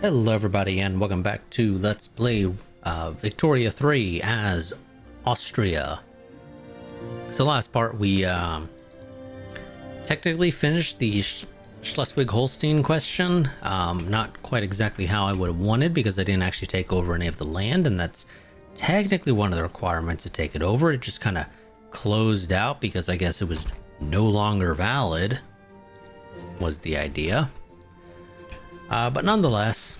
Hello everybody and welcome back to Let's Play Victoria 3 as Austria. So last part we technically finished the Schleswig-Holstein question. Not quite exactly how I would have wanted because I didn't actually take over any of the land, and that's technically one of the requirements to take it over. It just kind of closed out because I guess it was no longer valid, was the idea. But nonetheless,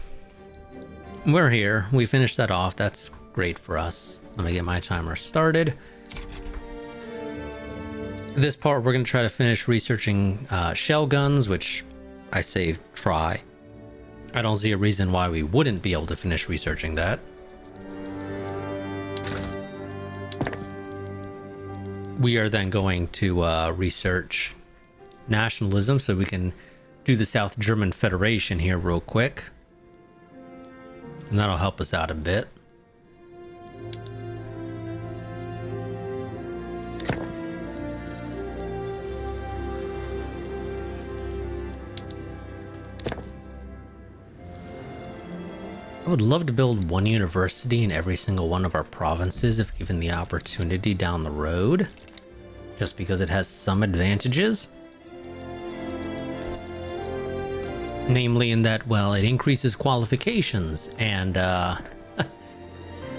we're here. We finished that off. That's great for us. Let me get my timer started. This part, we're going to try to finish researching shell guns, which I say try. I don't see a reason why we wouldn't be able to finish researching that. We are then going to research nationalism, so we can do the South German Federation here real quick, and that'll help us out a bit. I would love to build one university in every single one of our provinces if given the opportunity down the road, just because it has some advantages. Namely in that, well, it increases qualifications, and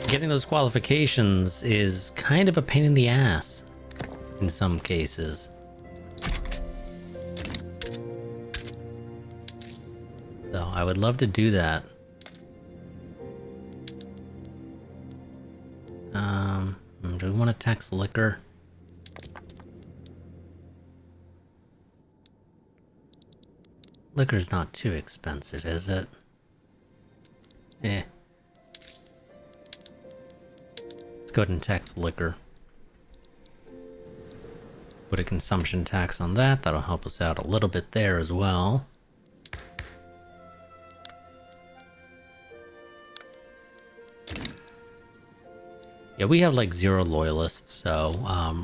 getting those qualifications is kind of a pain in the ass in some cases. So I would love to do that. Do we want to tax liquor? Liquor's not too expensive, is it? Eh. Let's go ahead and tax liquor. Put a consumption tax on that. That'll help us out a little bit there as well. Yeah, we have like 0 loyalists, so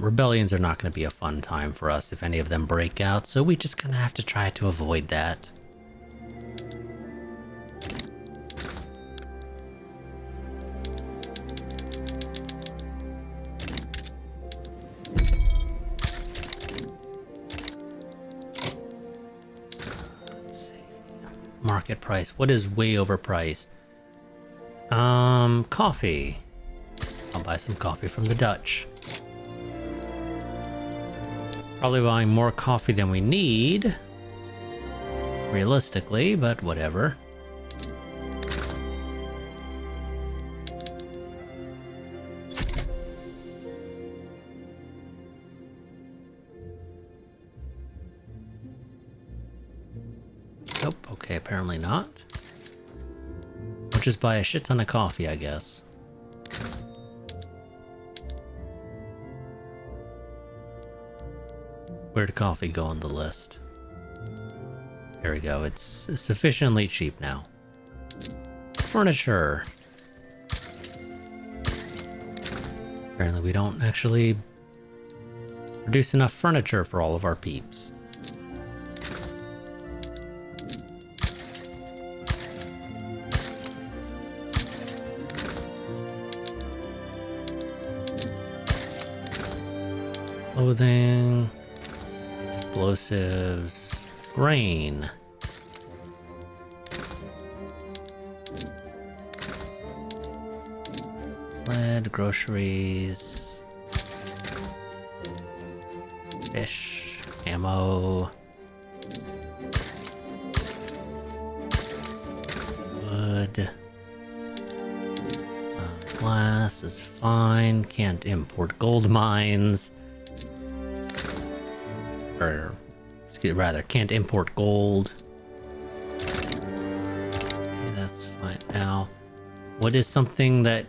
rebellions are not going to be a fun time for us if any of them break out, so we just kind of have to try to avoid that. So, let's see. Market price. What is way overpriced? Coffee. I'll buy some coffee from the Dutch. Probably buying more coffee than we need, realistically, but whatever. Nope, okay, apparently not. I'll just buy a shit ton of coffee, I guess. Where'd coffee go on the list? There we go. It's sufficiently cheap now. Furniture. Apparently we don't actually produce enough furniture for all of our peeps. Clothing. Explosives, grain. Lead, groceries, fish, ammo, wood, glass is fine, can't import gold mines. Or rather, can't import gold. Okay, that's fine. Now, what is something that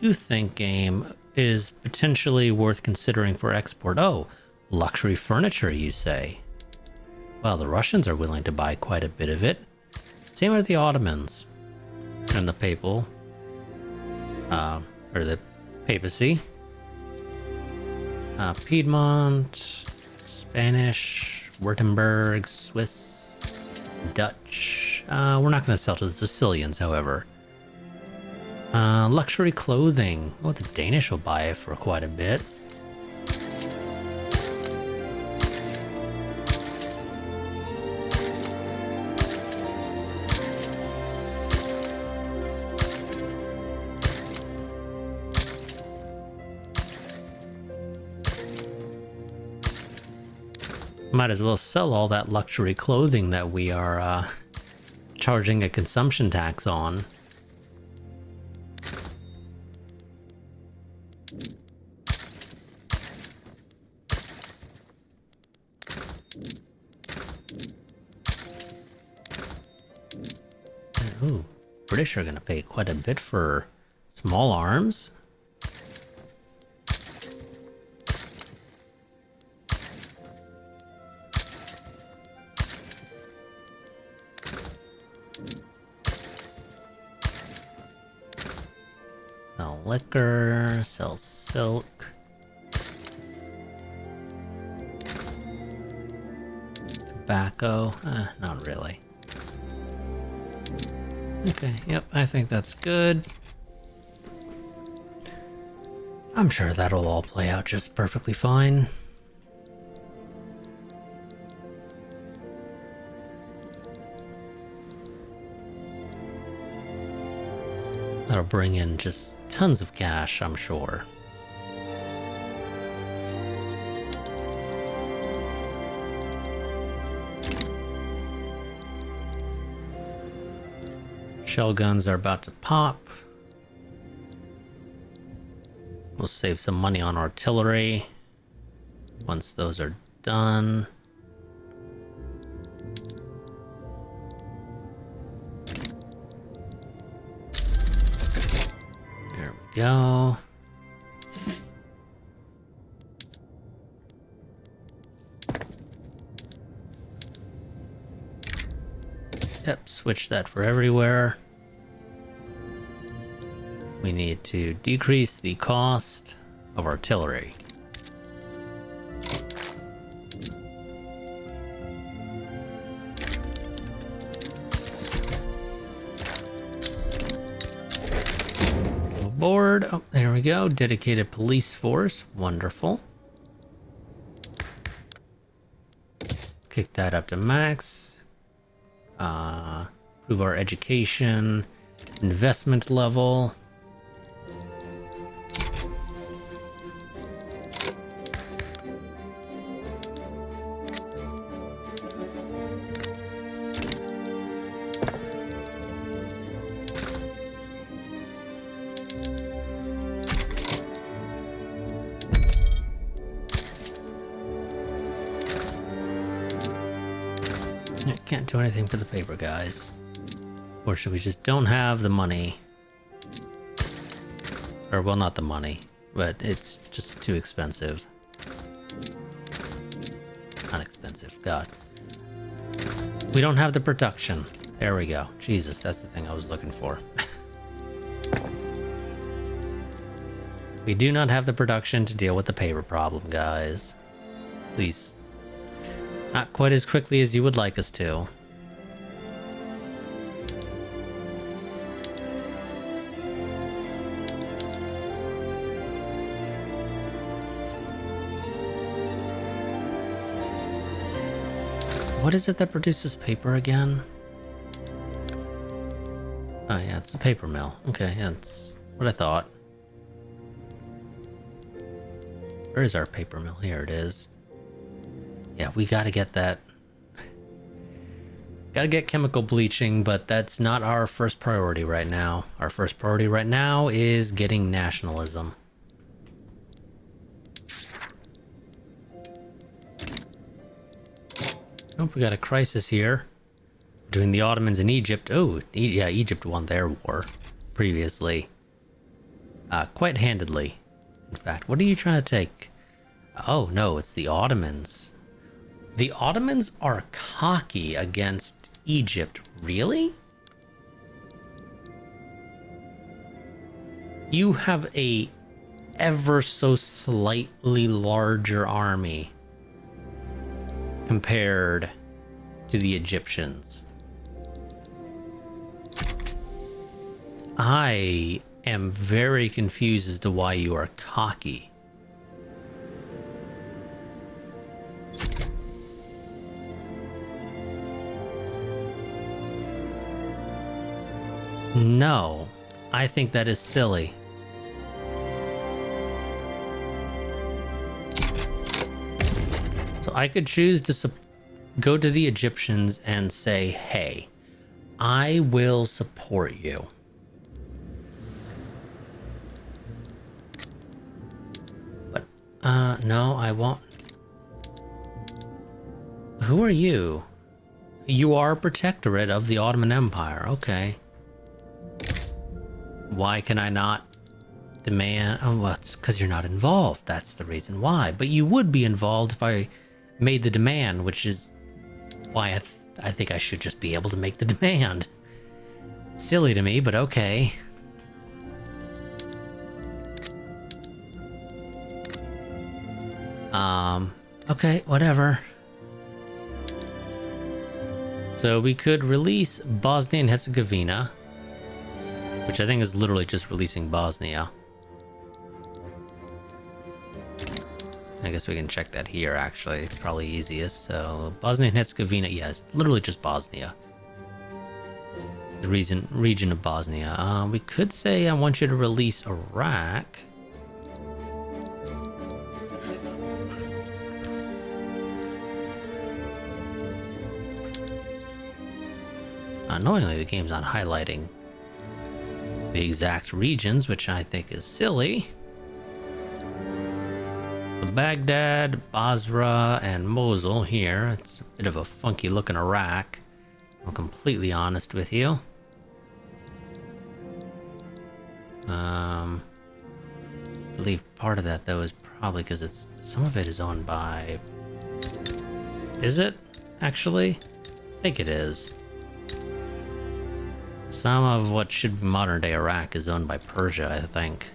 you think, game, is potentially worth considering for export? Oh, luxury furniture, you say? Well, the Russians are willing to buy quite a bit of it. Same are the Ottomans and the Papal, or the Papacy. Piedmont, Spanish, Württemberg, Swiss, Dutch, We're not going to sell to the Sicilians, however. Luxury clothing. Oh, the Danish will buy it for quite a bit. Might as well sell all that luxury clothing that we are charging a consumption tax on. Ooh, British are going to pay quite a bit for small arms. Sell liquor, sell silk. Tobacco, not really. Okay, yep, I think that's good. I'm sure that'll all play out just perfectly fine. That'll bring in just tons of cash, I'm sure. Shell guns are about to pop. We'll save some money on artillery once those are done. There we go. Yep, switch that for everywhere. We need to decrease the cost of artillery. Board. Oh, there we go. Dedicated police force. Wonderful. Kick that up to max. Improve our education, investment level. Can't do anything for the paper guys. Fortunately, we just don't have the money. Or, well, not the money, but it's just too expensive. Not expensive, God. We don't have the production. There we go. Jesus, that's the thing I was looking for. We do not have the production to deal with the paper problem, guys. Please. Not quite as quickly as you would like us to. What is it that produces paper again? Oh yeah, it's a paper mill. Okay, yeah, that's what I thought. Where is our paper mill? Here it is. Yeah, we gotta get that. Gotta get chemical bleaching, but that's not our first priority right now. Our first priority right now is getting nationalism. Oh, we got a crisis here between the Ottomans and Egypt. Oh, yeah, Egypt won their war previously. Quite handedly, in fact. What are you trying to take? Oh, no, it's the Ottomans. The Ottomans are cocky against Egypt. Really? You have a ever so slightly larger army compared to the Egyptians. I am very confused as to why you are cocky. No, I think that is silly. So I could choose to go to the Egyptians and say, hey, I will support you. But, no, I won't. Who are you? You are a protectorate of the Ottoman Empire. Okay. Why can I not demand? Oh, well, it's because you're not involved. That's the reason why. But you would be involved if I made the demand, which is why I think I should just be able to make the demand. Silly to me, but okay. Okay, whatever. So we could release Bosnia and Herzegovina, which I think is literally just releasing Bosnia. I guess we can check that here, actually. It's probably easiest. So Bosnia and Herzegovina, yes, literally just Bosnia. The region of Bosnia. We could say I want you to release Iraq. Annoyingly, the game's not highlighting the exact regions, which I think is silly. So Baghdad, Basra, and Mosul here. It's a bit of a funky looking Iraq. I'm completely honest with you. I believe part of that though is probably because some of it is owned by. Is it actually? I think it is. Some of what should be modern day Iraq is owned by Persia, I think.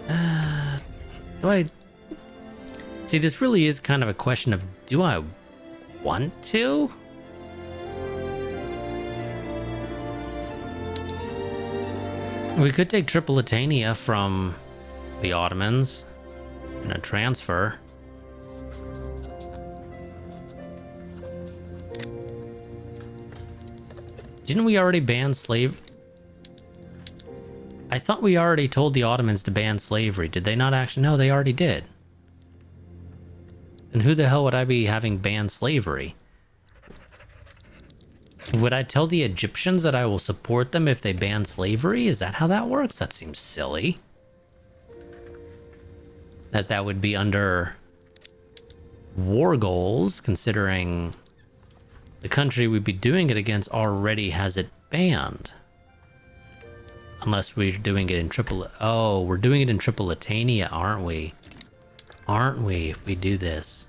Do I... See, this really is kind of a question of, do I want to? We could take Tripolitania from the Ottomans in a transfer. Didn't we already ban slave? I thought we already told the Ottomans to ban slavery. Did they not actually? No, they already did. And who the hell would I be having ban slavery? Would I tell the Egyptians that I will support them if they ban slavery? Is that how that works? That seems silly. That would be under war goals, considering the country we'd be doing it against already has it banned. Unless we're doing it in Oh, we're doing it in Tripolitania, aren't we? Aren't we, if we do this?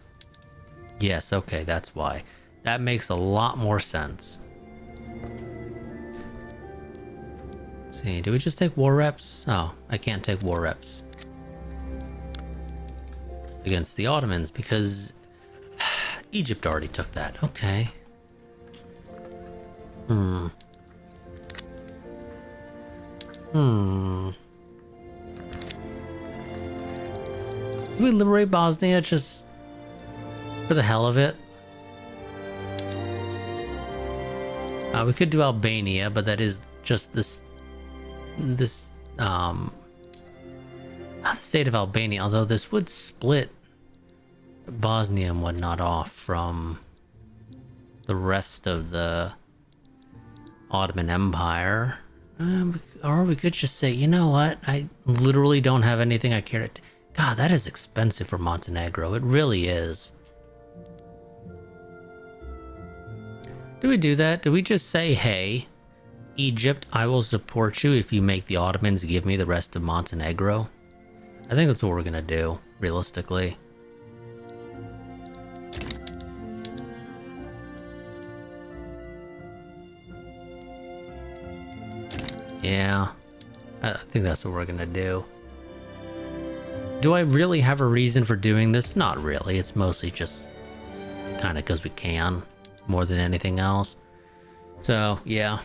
Yes, okay, that's why. That makes a lot more sense. Let's see, do we just take war reps? Oh, I can't take war reps against the Ottomans because Egypt already took that. Okay. Do we liberate Bosnia just for the hell of it? We could do Albania, but that is just the state of Albania, although this would split Bosnia and whatnot off from the rest of the Ottoman Empire. Or we could just say, you know what? I literally don't have anything I care to... God, that is expensive for Montenegro. It really is. Do we do that? Do we just say, hey, Egypt, I will support you if you make the Ottomans give me the rest of Montenegro? I think that's what we're gonna do, realistically. Yeah, I think that's what we're gonna do. Do I really have a reason for doing this? Not really. It's mostly just kind of because we can, more than anything else. So, yeah.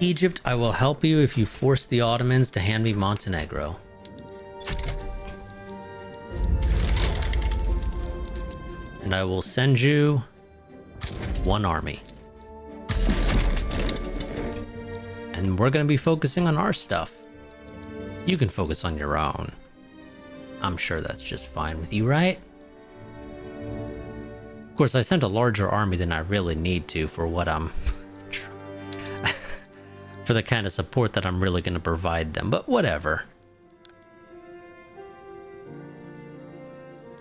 Egypt, I will help you if you force the Ottomans to hand me Montenegro. And I will send you one army. And we're going to be focusing on our stuff. You can focus on your own. I'm sure that's just fine with you, right? Of course, I sent a larger army than I really need to for what I'm... for the kind of support that I'm really going to provide them, but whatever.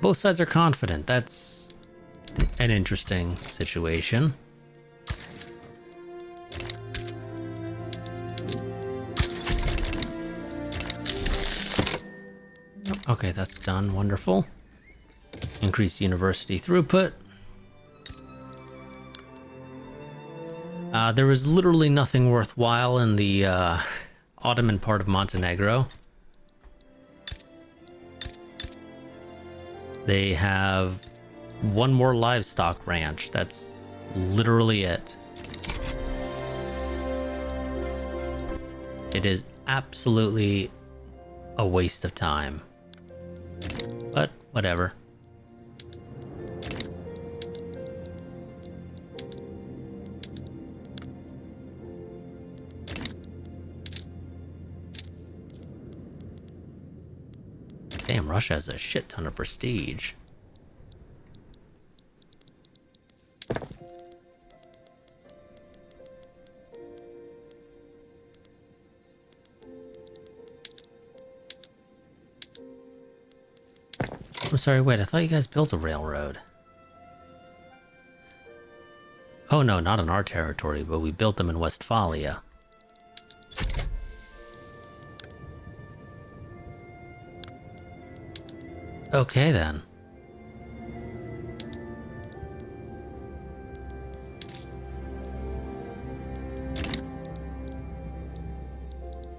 Both sides are confident. That's an interesting situation. Okay, that's done. Wonderful. Increase university throughput. There was literally nothing worthwhile in the Ottoman part of Montenegro. They have one more livestock ranch. That's literally it. It is absolutely a waste of time. But whatever. Damn, Russia has a shit ton of prestige. I'm sorry, wait, I thought you guys built a railroad. Oh no, not in our territory, but we built them in Westphalia. Okay then.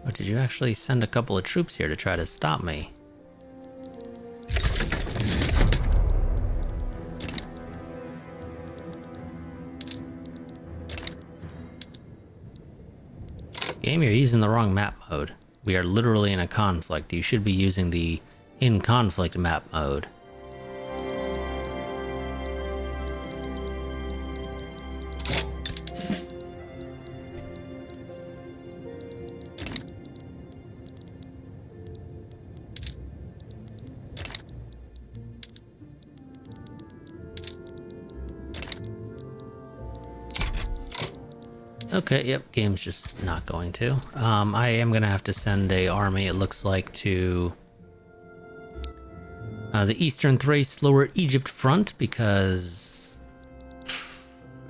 But did you actually send a couple of troops here to try to stop me? Game, you're using the wrong map mode. We are literally in a conflict. You should be using the in conflict map mode. Okay, yep, game's just not going to. I am gonna have to send a army, it looks like, to the Eastern Thrace Lower Egypt front, because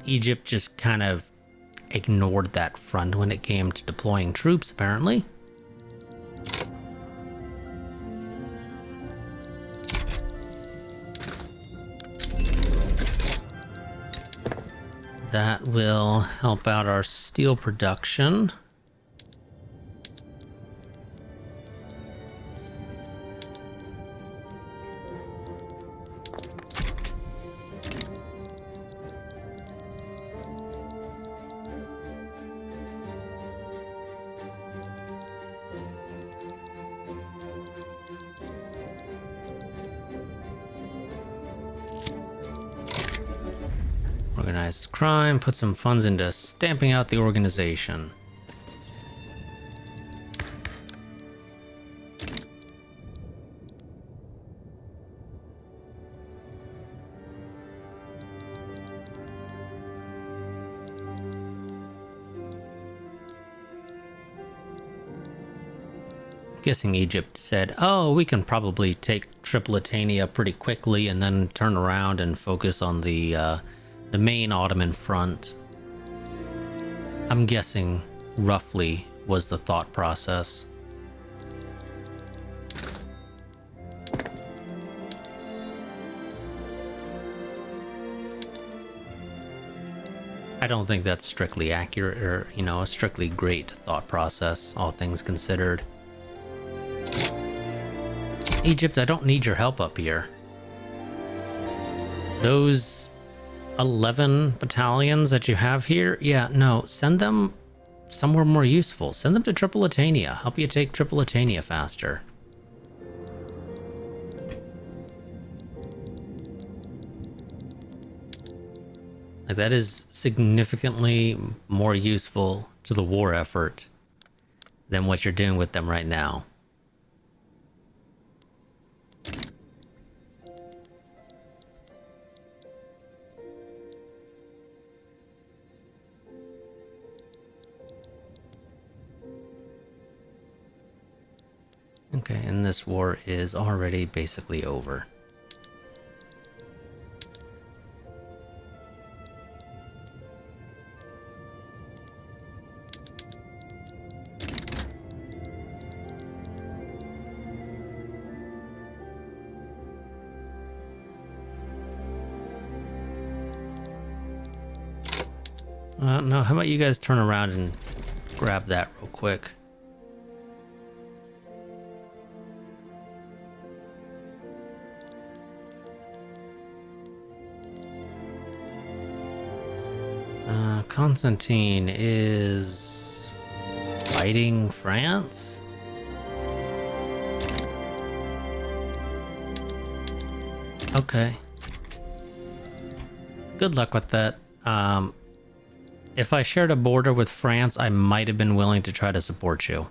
Egypt just kind of ignored that front when it came to deploying troops, apparently. That will help out our steel production. Organized crime, put some funds into stamping out the organization. Guessing Egypt said, oh, we can probably take Tripolitania pretty quickly and then turn around and focus on the main Ottoman front. I'm guessing roughly was the thought process. I don't think that's strictly accurate or, you know, a strictly great thought process, all things considered. Egypt, I don't need your help up here. Those 11 battalions that you have here? Yeah, no, send them somewhere more useful. Send them to Tripolitania. Help you take Tripolitania faster. Like, that is significantly more useful to the war effort than what you're doing with them right now. Okay, and this war is already basically over. No, how about you guys turn around and grab that real quick? Constantine is fighting France? Okay. Good luck with that. If I shared a border with France, I might have been willing to try to support you.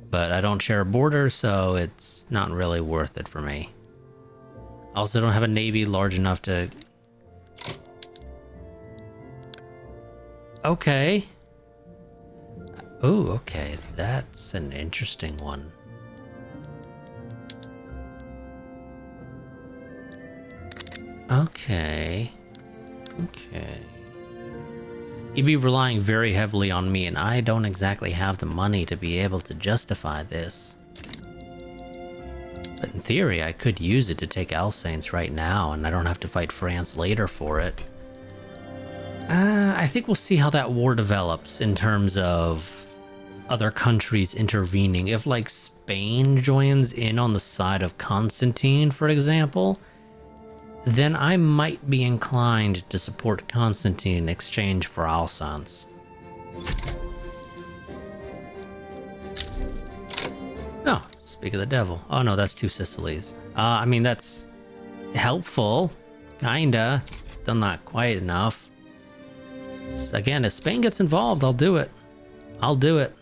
But I don't share a border, so it's not really worth it for me. I also don't have a navy large enough to... Okay. Oh, okay. That's an interesting one. Okay. Okay. You'd be relying very heavily on me, and I don't exactly have the money to be able to justify this. But in theory, I could use it to take Alsace right now, and I don't have to fight France later for it. I think we'll see how that war develops in terms of other countries intervening. If, like, Spain joins in on the side of Constantine, for example, then I might be inclined to support Constantine in exchange for Alsace. Oh, speak of the devil. Oh no, that's two Sicilies. I mean, that's helpful. Kinda. Still not quite enough. Again, if Spain gets involved, I'll do it. I'll do it.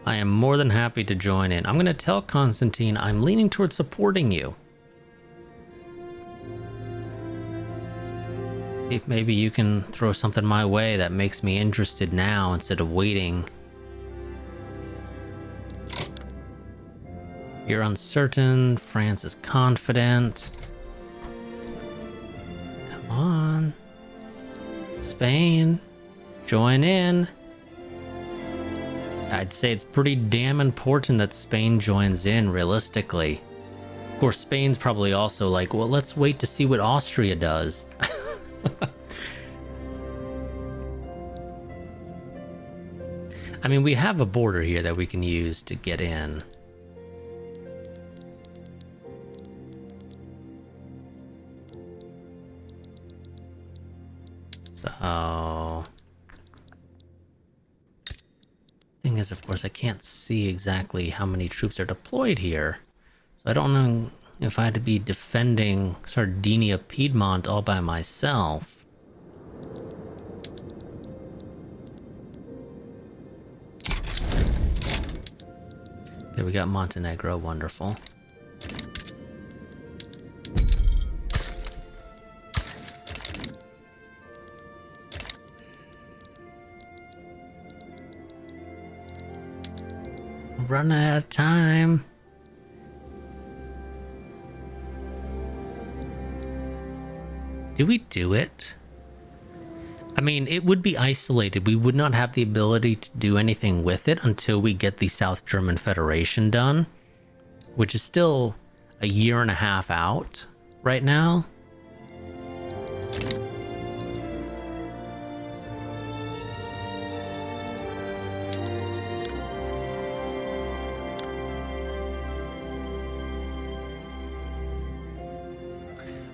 I am more than happy to join in. I'm going to tell Constantine I'm leaning towards supporting you. If maybe you can throw something my way that makes me interested now instead of waiting. You're uncertain. France is confident. Come on. Spain, join in. I'd say it's pretty damn important that Spain joins in, realistically. Of course, Spain's probably also like, well, let's wait to see what Austria does. I mean, we have a border here that we can use to get in. So... Thing is, of course, I can't see exactly how many troops are deployed here. So I don't know if I had to be defending Sardinia, Piedmont all by myself. Okay, we got Montenegro, wonderful. Running out of time. Do we do it? I mean, it would be isolated. We would not have the ability to do anything with it until we get the South German Federation done, which is still a year and a half out right now.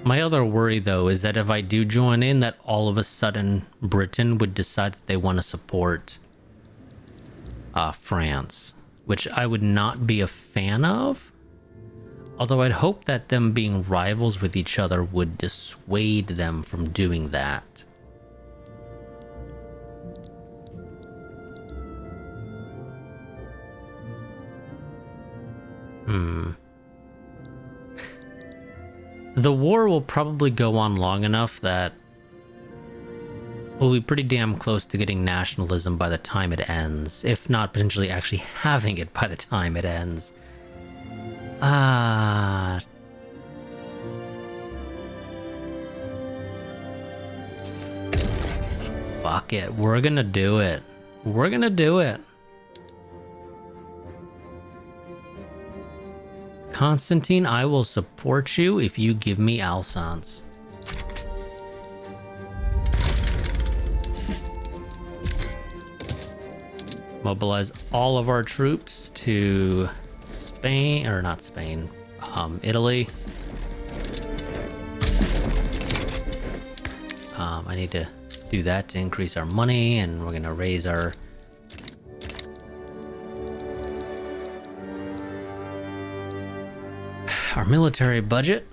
My other worry, though, is that if I do join in, that all of a sudden Britain would decide that they want to support France, which I would not be a fan of. Although I'd hope that them being rivals with each other would dissuade them from doing that. The war will probably go on long enough that we'll be pretty damn close to getting nationalism by the time it ends, if not potentially actually having it by the time it ends. Fuck it. We're gonna do it. We're gonna do it. Constantine, I will support you if you give me Alsace. Mobilize all of our troops to Spain, or not Spain, Italy. I need to do that to increase our money, and we're gonna raise our military budget.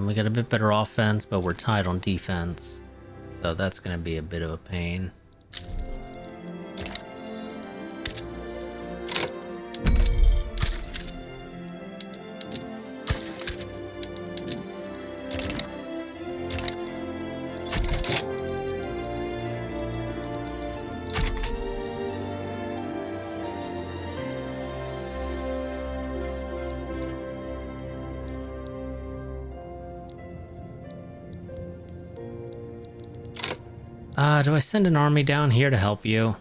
We got a bit better offense, but we're tied on defense, so that's going to be a bit of a pain. Do I send an army down here to help you?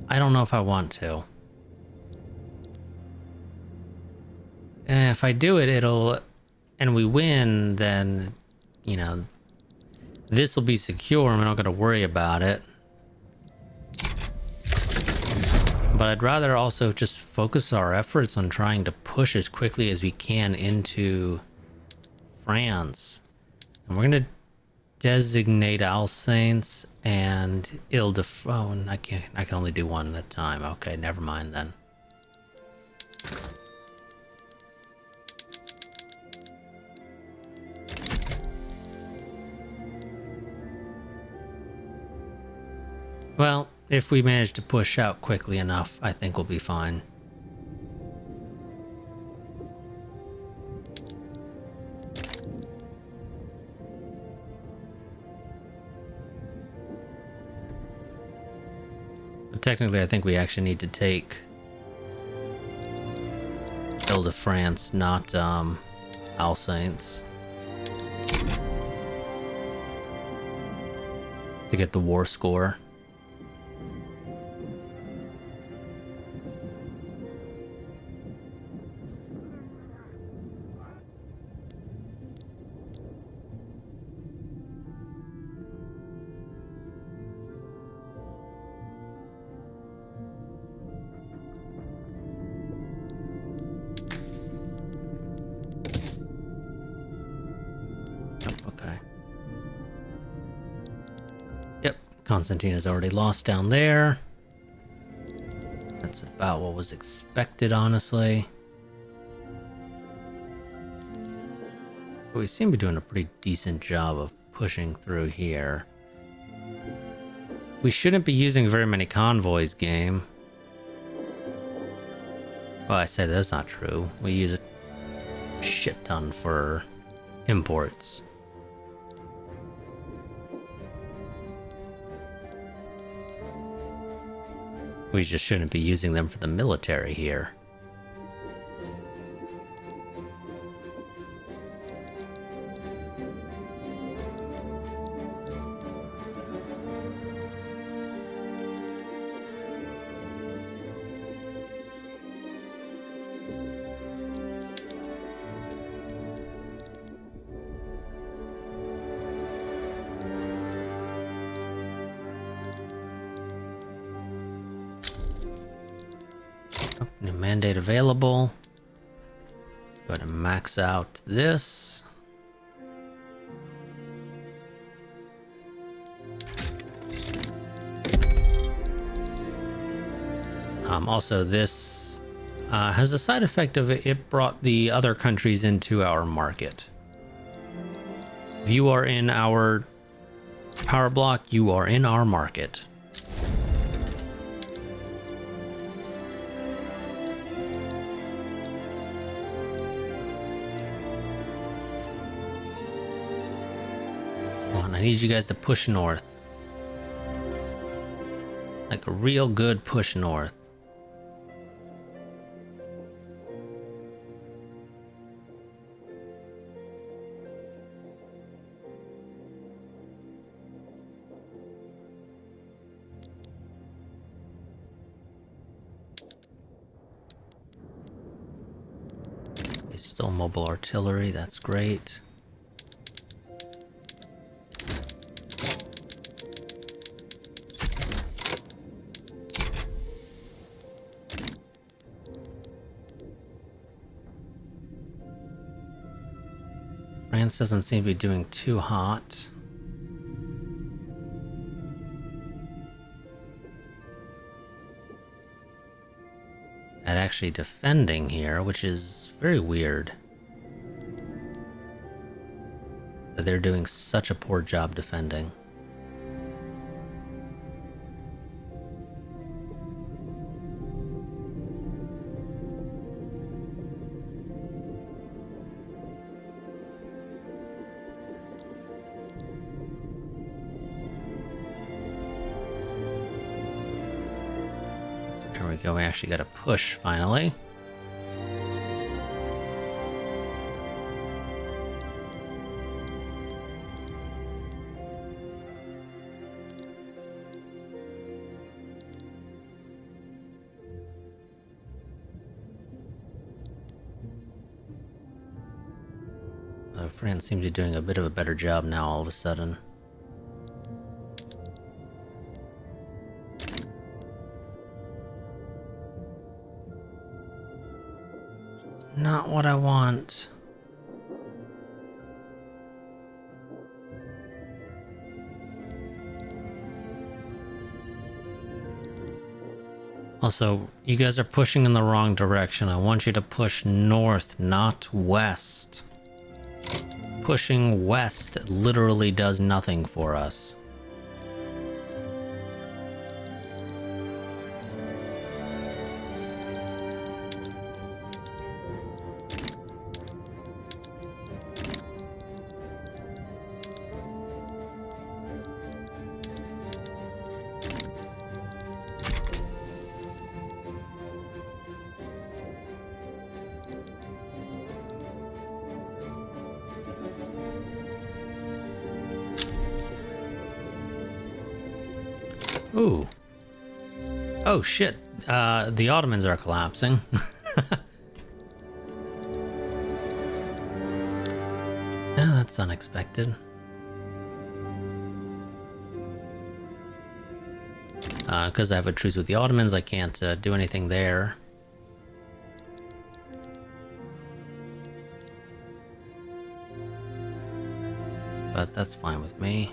I don't know if I want to. If I do it, and we win, then, you know, this will be secure and we're not going to worry about it. But I'd rather also just focus our efforts on trying to push as quickly as we can into France. And we're going to designate Alsace and Ile-de-France. Oh, and I can only do one at a time. Okay, never mind then. Well, if we manage to push out quickly enough, I think we'll be fine. Technically, I think we actually need to take Ile-de-France, not Alsace, to get the war score. Constantine has already lost down there. That's about what was expected, honestly. But we seem to be doing a pretty decent job of pushing through here. We shouldn't be using very many convoys, game. Well, I say that's not true. We use a shit ton for imports. We just shouldn't be using them for the military here. mandate available. Let's go ahead and max out this. Also, this has a side effect of it brought the other countries into our market. If you are in our power block, you are in our market. Come on, I need you guys to push north. Like a real good push north. Still mobile artillery, that's great. France doesn't seem to be doing too hot. At actually defending here, which is very weird. That they're doing such a poor job defending. There we go, we actually got a push finally. France seems to be doing a bit of a better job now all of a sudden. It's not what I want. Also, you guys are pushing in the wrong direction. I want you to push north, not west. Pushing west literally does nothing for us. Ooh. Oh shit. The Ottomans are collapsing. Yeah, that's unexpected. Because I have a truce with the Ottomans, I can't do anything there. But that's fine with me.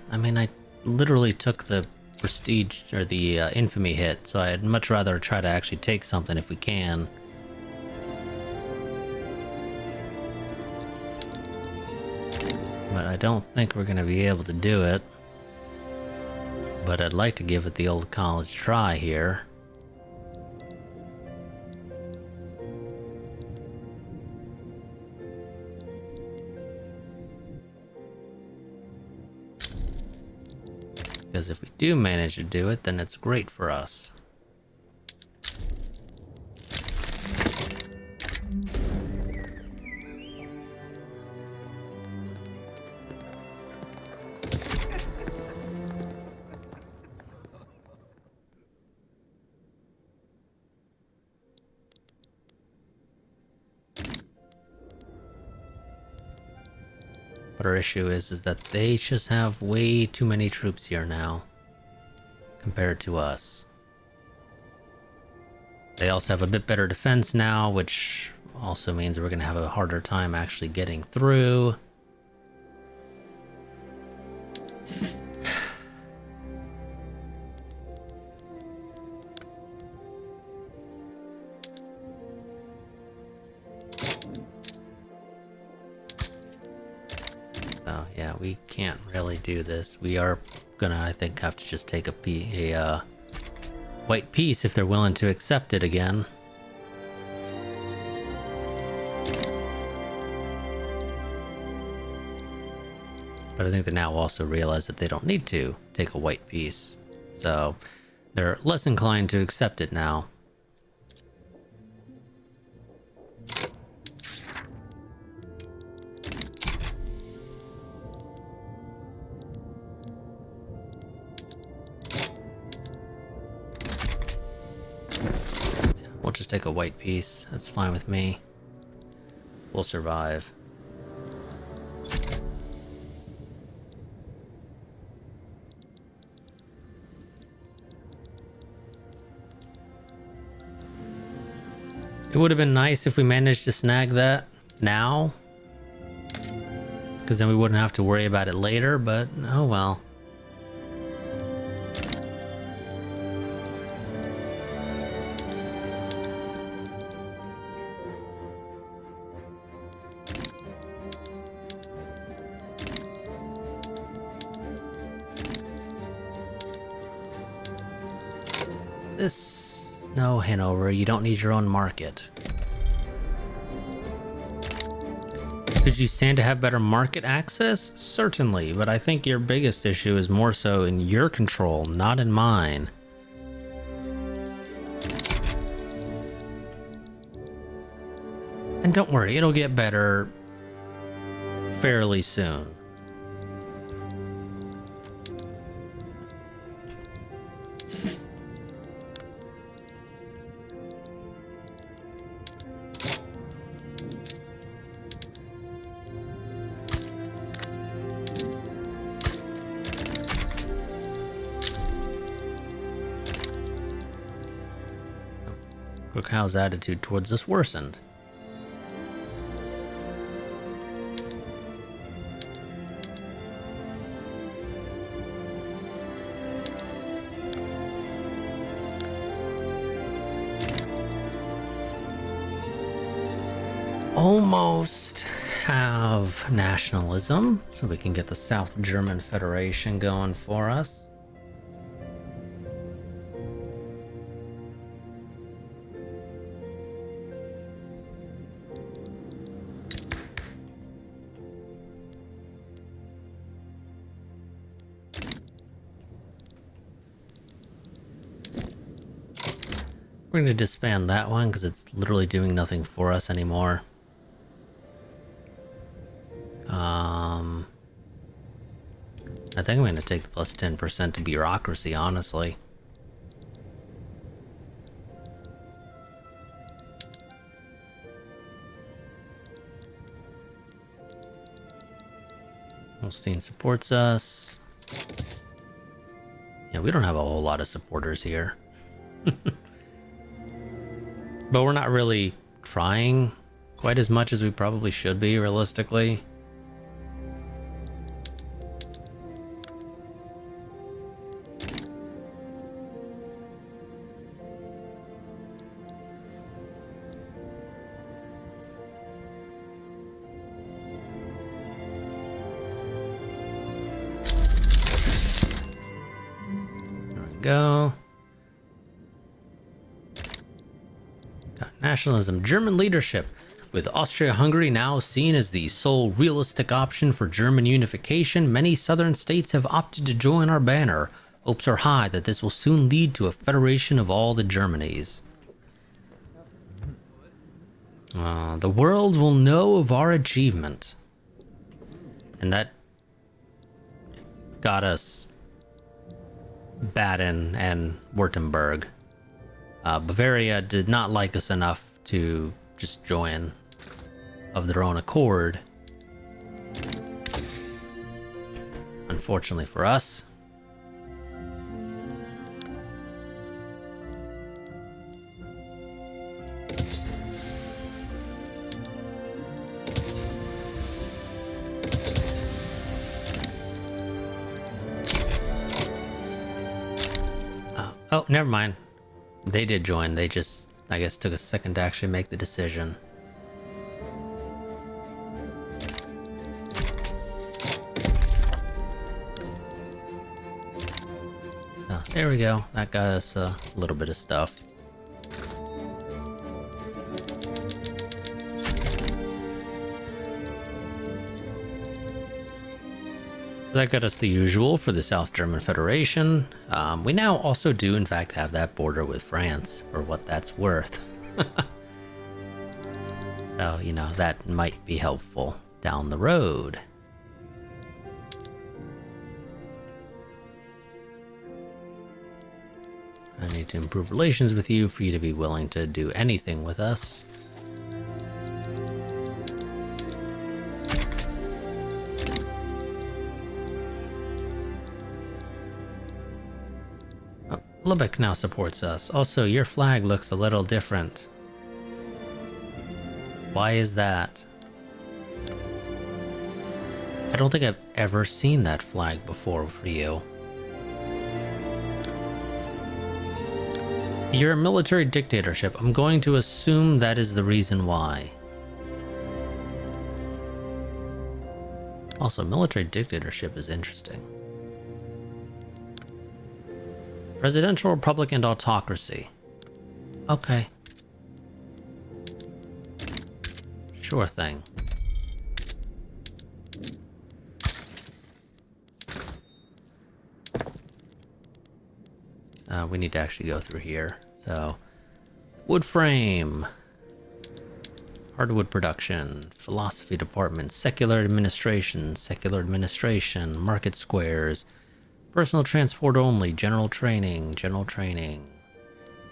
I mean, I literally took the prestige or the infamy hit, so I'd much rather try to actually take something if we can. But I don't think we're going to be able to do it. But I'd like to give it the old college try here. Because if we do manage to do it, then it's great for us. our issue is that they just have way too many troops here now compared to us. They also have a bit better defense now, which also means we're going to have a harder time actually getting through. So yeah, we can't really do this. We are gonna, I think, have to just take a white peace if they're willing to accept it again. But I think they now also realize that they don't need to take a white peace. So they're less inclined to accept it now. We'll just take a white piece. That's fine with me. We'll survive. It would have been nice if we managed to snag that now, because then we wouldn't have to worry about it later, but oh well. No, Hanover, you don't need your own market. Could you stand to have better market access? Certainly, but I think your biggest issue is more so in your control, not in mine. And don't worry, it'll get better fairly soon. Crocow's attitude towards us worsened. Almost have nationalism, so we can get the South German Federation going for us. We're going to disband that one because it's literally doing nothing for us anymore. I think I'm going to take the plus 10% to bureaucracy, honestly. Holstein supports us. Yeah, we don't have a whole lot of supporters here. But we're not really trying quite as much as we probably should be, realistically. There we go. Nationalism. German leadership. With Austria-Hungary now seen as the sole realistic option for German unification, many southern states have opted to join our banner. Hopes are high that this will soon lead to a federation of all the Germanies. The world will know of our achievement. And that got us Baden and Württemberg. Bavaria did not like us enough to just join of their own accord. unfortunately for us. Oh, never mind. They did join. They just, I guess, took a second to actually make the decision. Oh, there we go. That got us a little bit of stuff. That got us the usual for the South German Federation. We now also do, in fact, have that border with France, for what that's worth. So, you know, that might be helpful down the road. I need to improve relations with you for you to be willing to do anything with us. Lubeck now supports us. Also, your flag looks a little different. Why is that? I don't think I've ever seen that flag before for you. You're a military dictatorship. I'm going to assume that is the reason why. Also, military dictatorship is interesting. Presidential republic and autocracy. Okay. Sure thing. We need to actually go through here. So, wood frame, hardwood production, philosophy department, secular administration, market squares, personal transport only, general training.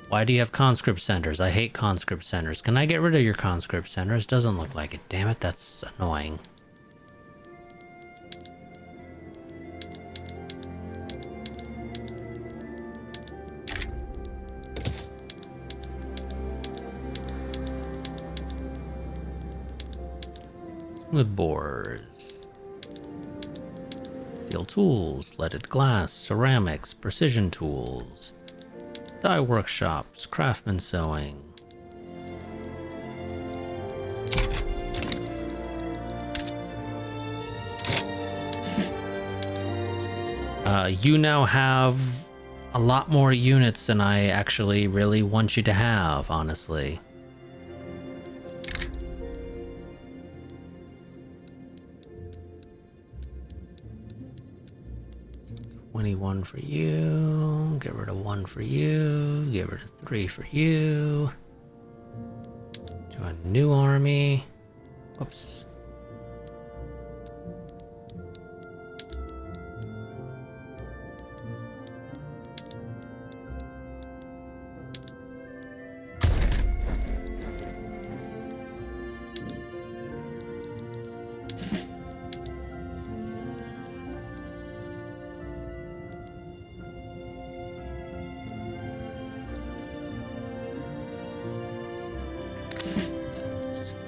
Why do you have conscript centers? I hate conscript centers. Can I get rid of your conscript centers? Doesn't look like it. Damn it, that's annoying. With bores, steel tools, leaded glass, ceramics, precision tools, dye workshops, craftsman sewing. You now have a lot more units than I actually really want you to have, honestly. 21 for you, get rid of 1 for you, get rid of 3 for you. To a new army. Whoops.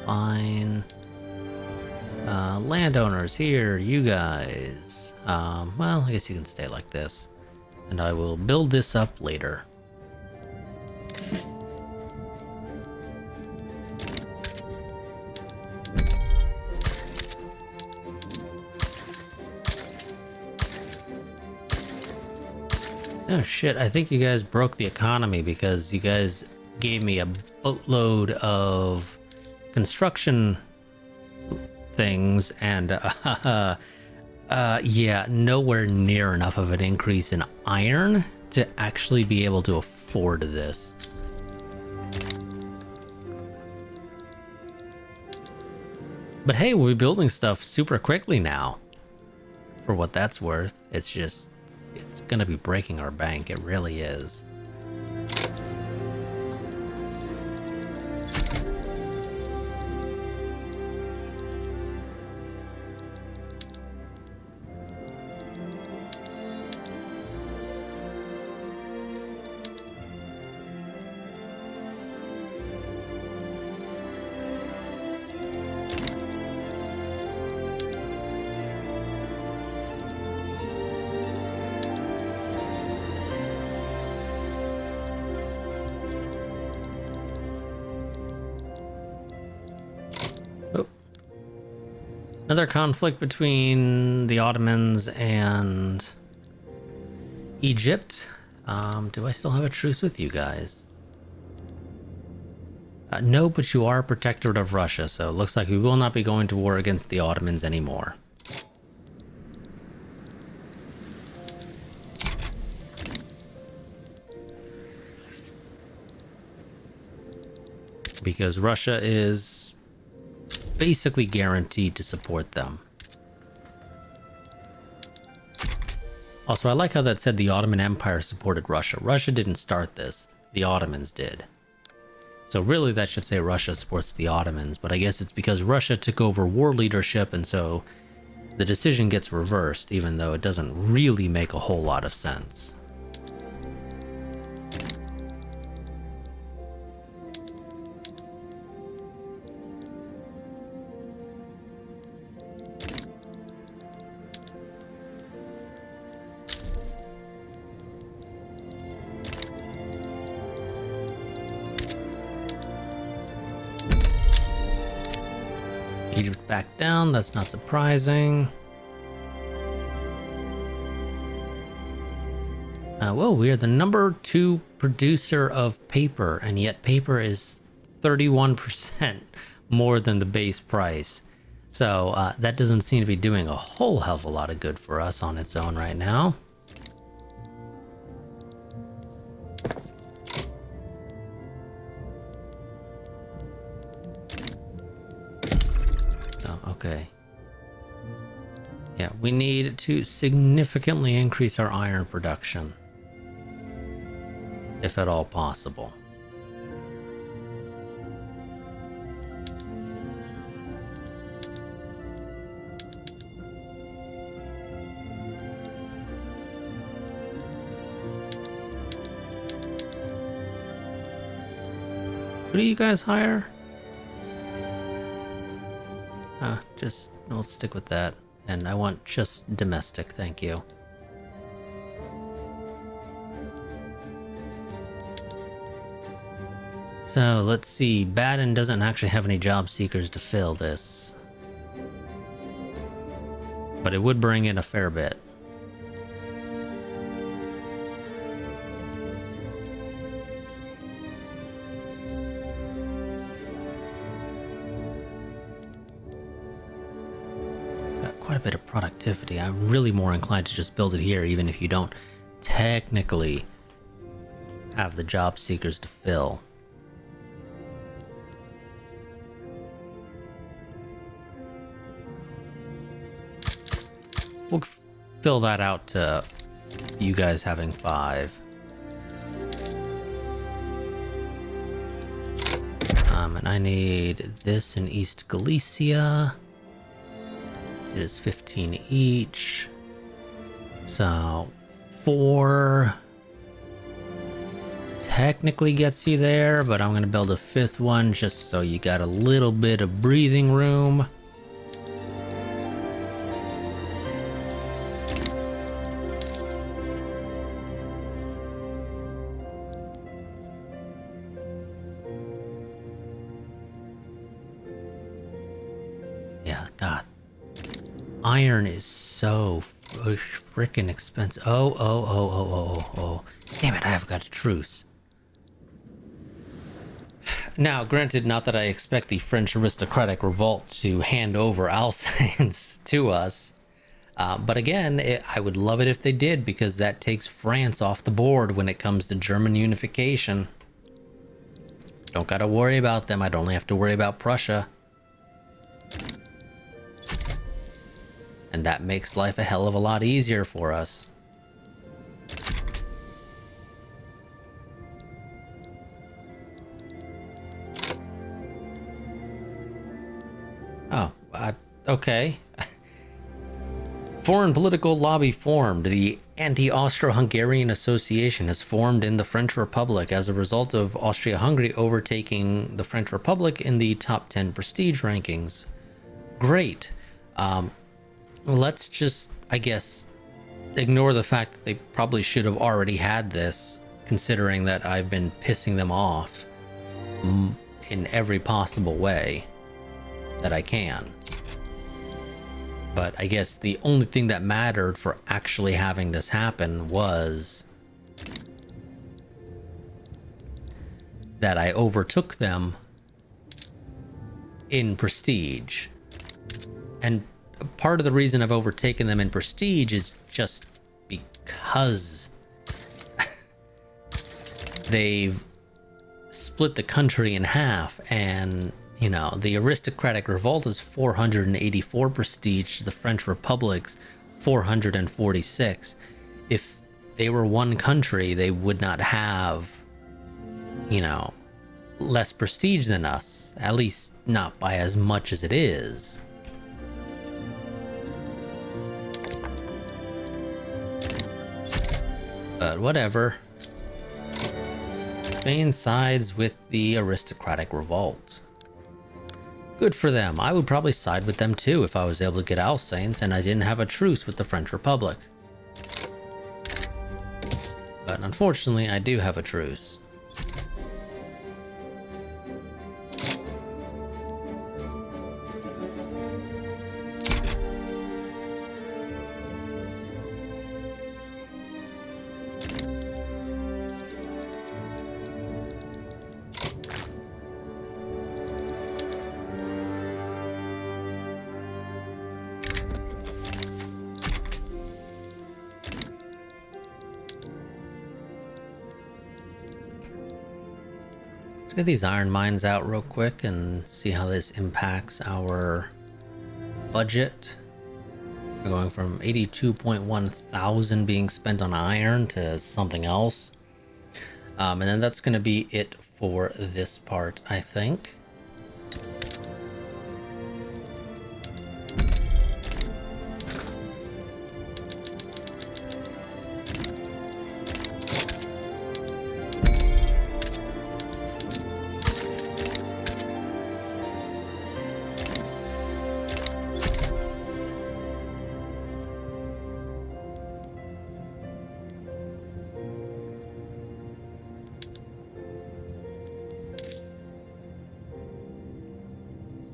Fine. Landowners here, you guys. Well, I guess you can stay like this. And I will build this up later. Oh shit, I think you guys broke the economy because you guys gave me a boatload of construction things and yeah, nowhere near enough of an increase in iron to actually be able to afford this. But hey, we'll be building stuff super quickly now. For what that's worth, it's just, it's gonna be breaking our bank, it really is. Another conflict between the Ottomans and Egypt. Do I still have a truce with you guys? No, but you are a protectorate of Russia, so it looks like we will not be going to war against the Ottomans anymore. Because Russia is basically guaranteed to support them. Also, I like how that said the Ottoman Empire supported Russia. Russia didn't start this. The Ottomans did. So really that should say Russia supports the Ottomans, but I guess it's because Russia took over war leadership, and so the decision gets reversed, even though it doesn't really make a whole lot of sense. Egypt back down, that's not surprising. Whoa, we are the #2 producer of paper, and yet paper is 31% more than the base price. So that doesn't seem to be doing a whole hell of a lot of good for us on its own right now. Okay. Yeah, we need to significantly increase our iron production, if at all possible. Who do you guys hire? Just, let's stick with that. And I want just domestic, thank you. So, let's see. Baden doesn't actually have any job seekers to fill this. But it would bring in a fair bit. Quite a bit of productivity. I'm really more inclined to just build it here, even if you don't technically have the job seekers to fill. We'll fill that out to you guys having 5. And I need this in East Galicia. It is 15 each. So 4 technically gets you there, but I'm gonna build a 5th one just so you got a little bit of breathing room. Yeah, God. Iron is so freaking expensive. Oh. Damn it, I have got a truce. Now, granted, not that I expect the French aristocratic revolt to hand over Alsace to us. But again, I would love it if they did, because that takes France off the board when it comes to German unification. Don't gotta worry about them. I'd only have to worry about Prussia. And that makes life a hell of a lot easier for us. Oh, okay. Foreign political lobby formed. The Anti-Austro-Hungarian Association has formed in the French Republic as a result of Austria-Hungary overtaking the French Republic in the top 10 prestige rankings. Great. Let's just, I guess, ignore the fact that they probably should have already had this, considering that I've been pissing them off in every possible way that I can. But I guess the only thing that mattered for actually having this happen was that I overtook them in prestige. And part of the reason I've overtaken them in prestige is just because they've split the country in half, and you know, the aristocratic revolt is 484 prestige to the French Republic's 446. If they were one country, they would not have, you know, less prestige than us, at least not by as much as it is. But whatever. Spain sides with the aristocratic revolt. Good for them. I would probably side with them too if I was able to get Alsace and I didn't have a truce with the French Republic. But unfortunately, I do have a truce. Get these iron mines out real quick and see how this impacts our budget. We're going from 82.1 thousand being spent on iron to something else. And then that's going to be it for this part, I think.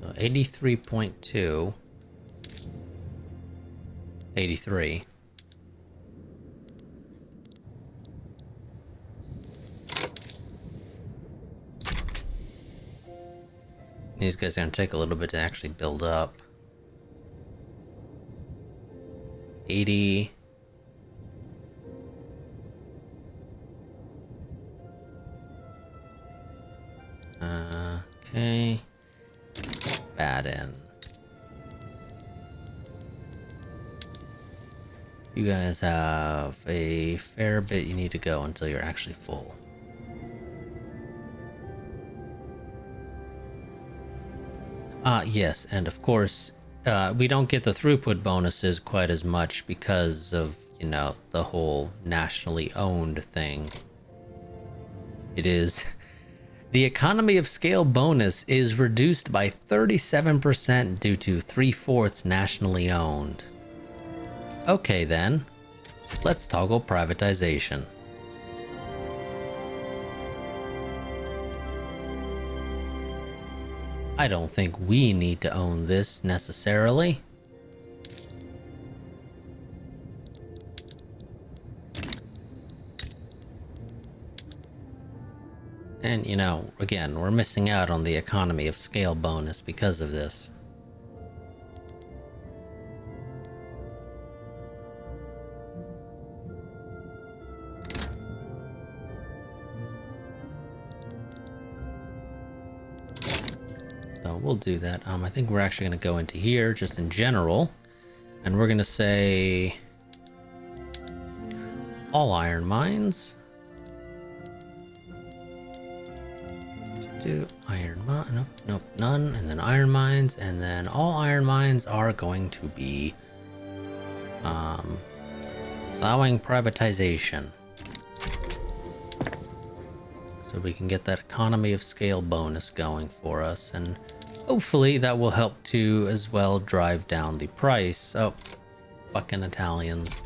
So 83.2. 83. These guys are going to take a little bit to actually build up. 80. Okay. Bad in. You guys have a fair bit you need to go until you're actually full. Yes, and of course, we don't get the throughput bonuses quite as much because of, you know, the whole nationally owned thing. It is... The economy of scale bonus is reduced by 37% due to 3/4 nationally owned. Okay then, let's toggle privatization. I don't think we need to own this necessarily. And, you know, again, we're missing out on the economy of scale bonus because of this. So we'll do that. I think we're actually going to go into here just in general, and we're going to say all iron mines. Do iron mine, nope, none, and then iron mines, and then all iron mines are going to be allowing privatization, so we can get that economy of scale bonus going for us, and hopefully that will help to as well drive down the price. Oh, fucking Italians.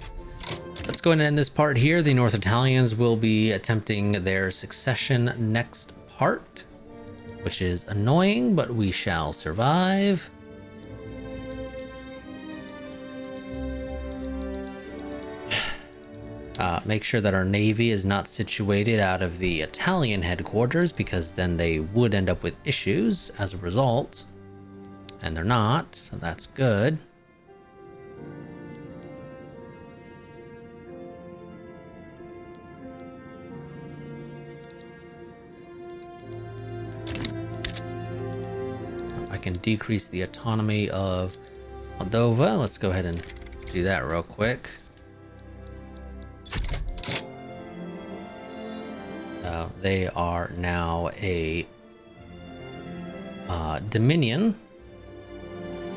Let's go ahead and end this part here. The North Italians will be attempting their succession next part, which is annoying, but we shall survive. Make sure that our navy is not situated out of the Italian headquarters, because then they would end up with issues as a result. And they're not, so that's good. I can decrease the autonomy of Moldova. Let's go ahead and do that real quick. They are now a Dominion.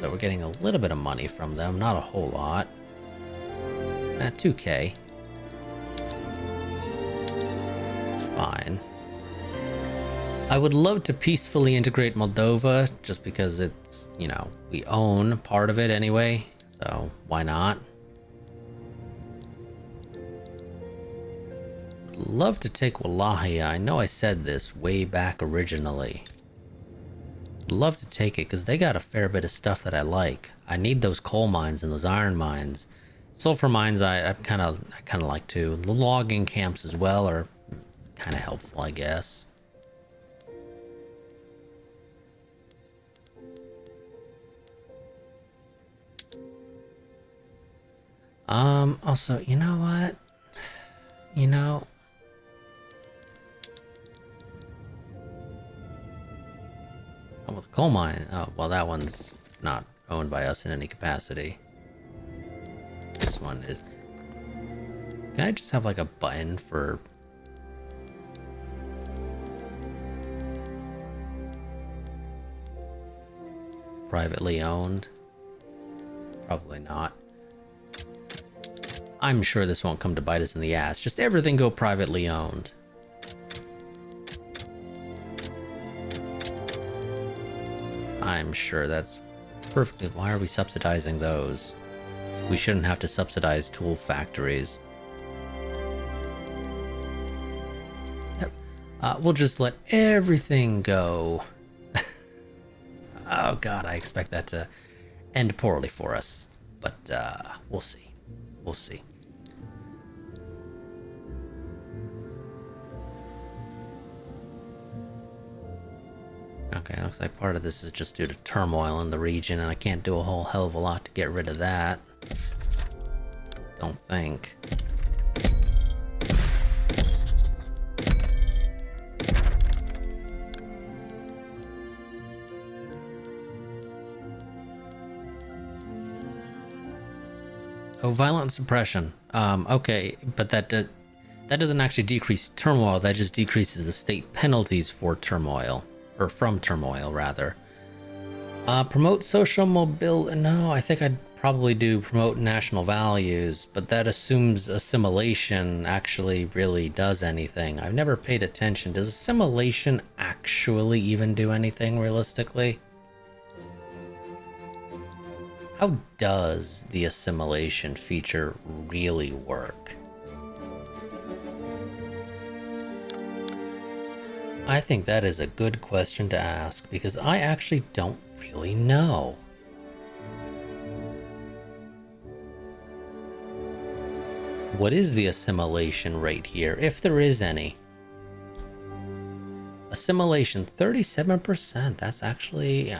So we're getting a little bit of money from them, not a whole lot. 2K. It's fine. I would love to peacefully integrate Moldova, just because it's, you know, we own part of it anyway, so why not? Love to take Wallachia. I know I said this way back originally. Love to take it because they got a fair bit of stuff that I like. I need those coal mines and those iron mines. Sulfur mines I kind of like too. The logging camps as well are kind of helpful, I guess. Also, you know what? You know, oh, well, the coal mine. Oh, well, that one's not owned by us in any capacity. This one is. Can I just have like a button for privately owned? Probably not. I'm sure this won't come to bite us in the ass. Just everything go privately owned. I'm sure that's perfectly... Why are we subsidizing those? We shouldn't have to subsidize tool factories. Yep. We'll just let everything go. Oh god, I expect that to end poorly for us. But we'll see. We'll see. Okay, looks like part of this is just due to turmoil in the region, and I can't do a whole hell of a lot to get rid of that. Don't think. Oh, violent suppression. Okay, but that doesn't actually decrease turmoil. That just decreases the state penalties for turmoil. Or from turmoil, rather. Promote social mobility. No, I think I'd probably do promote national values, but that assumes assimilation actually really does anything. I've never paid attention. Does assimilation actually even do anything realistically? How does the assimilation feature really work? I think that is a good question to ask, because I actually don't really know. What is the assimilation rate here, if there is any? Assimilation, 37%. That's actually...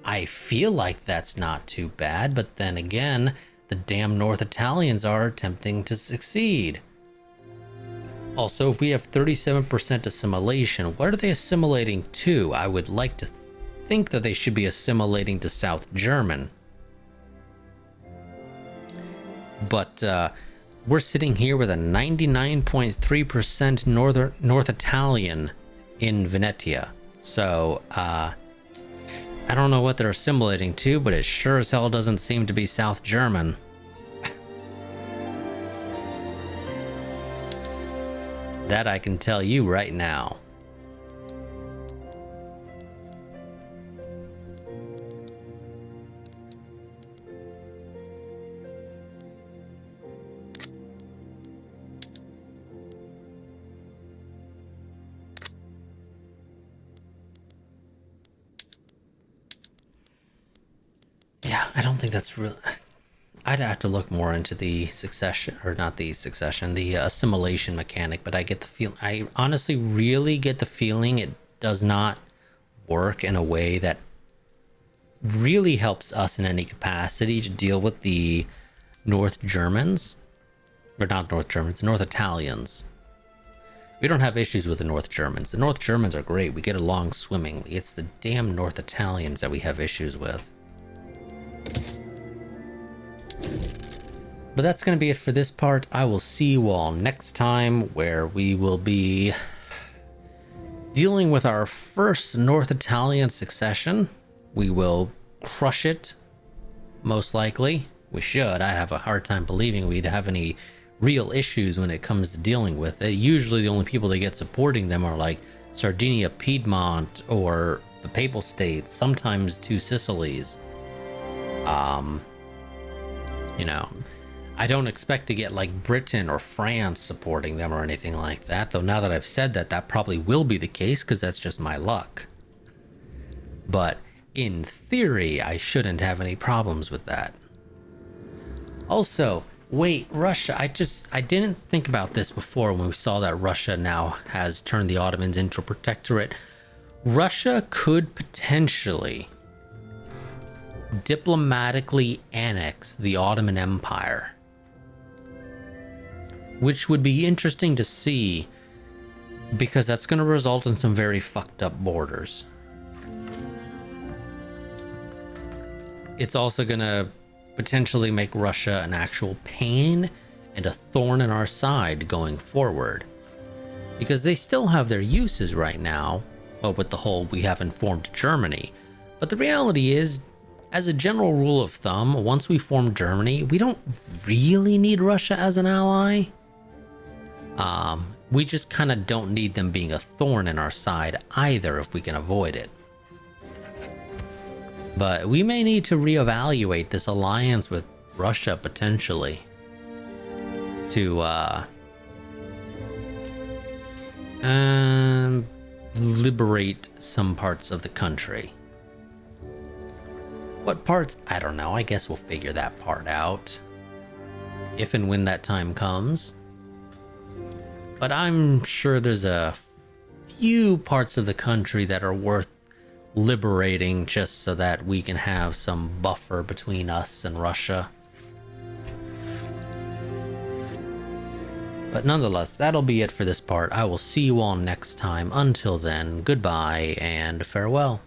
I feel like that's not too bad, but then again, the damn North Italians are attempting to succeed. Also, if we have 37% assimilation, what are they assimilating to? I would like to think that they should be assimilating to South German. But we're sitting here with a 99.3% North Italian in Venetia. So, I don't know what they're assimilating to, but it sure as hell doesn't seem to be South German. That I can tell you right now. Yeah, I don't think that's real. I'd have to look more into the succession, or not the succession, the assimilation mechanic, but I honestly really get the feeling it does not work in a way that really helps us in any capacity to deal with the North Germans, or not North Germans, North Italians. We don't have issues with the North Germans. The North Germans are great. We get along swimmingly. It's the damn North Italians that we have issues with. But that's going to be it for this part. I will see you all next time, where we will be dealing with our first North Italian succession. We will crush it, most likely. We should. I'd have a hard time believing we'd have any real issues when it comes to dealing with it. Usually the only people that get supporting them are like Sardinia, Piedmont, or the Papal States, sometimes two Sicilies. You know, I don't expect to get like Britain or France supporting them or anything like that, though now that I've said that, that probably will be the case because that's just my luck. But in theory, I shouldn't have any problems with that. Also, wait, Russia, I didn't think about this before when we saw that Russia now has turned the Ottomans into a protectorate. Russia could potentially diplomatically annex the Ottoman Empire, which would be interesting to see, because that's going to result in some very fucked up borders. It's also going to potentially make Russia an actual pain and a thorn in our side going forward, because they still have their uses right now, well, with the whole we haven't formed Germany. But the reality is, as a general rule of thumb, once we form Germany, we don't really need Russia as an ally. We just kind of don't need them being a thorn in our side either, if we can avoid it. But we may need to reevaluate this alliance with Russia potentially to liberate some parts of the country. What parts? I don't know. I guess we'll figure that part out if and when that time comes. But I'm sure there's a few parts of the country that are worth liberating just so that we can have some buffer between us and Russia. But nonetheless, that'll be it for this part. I will see you all next time. Until then, goodbye and farewell.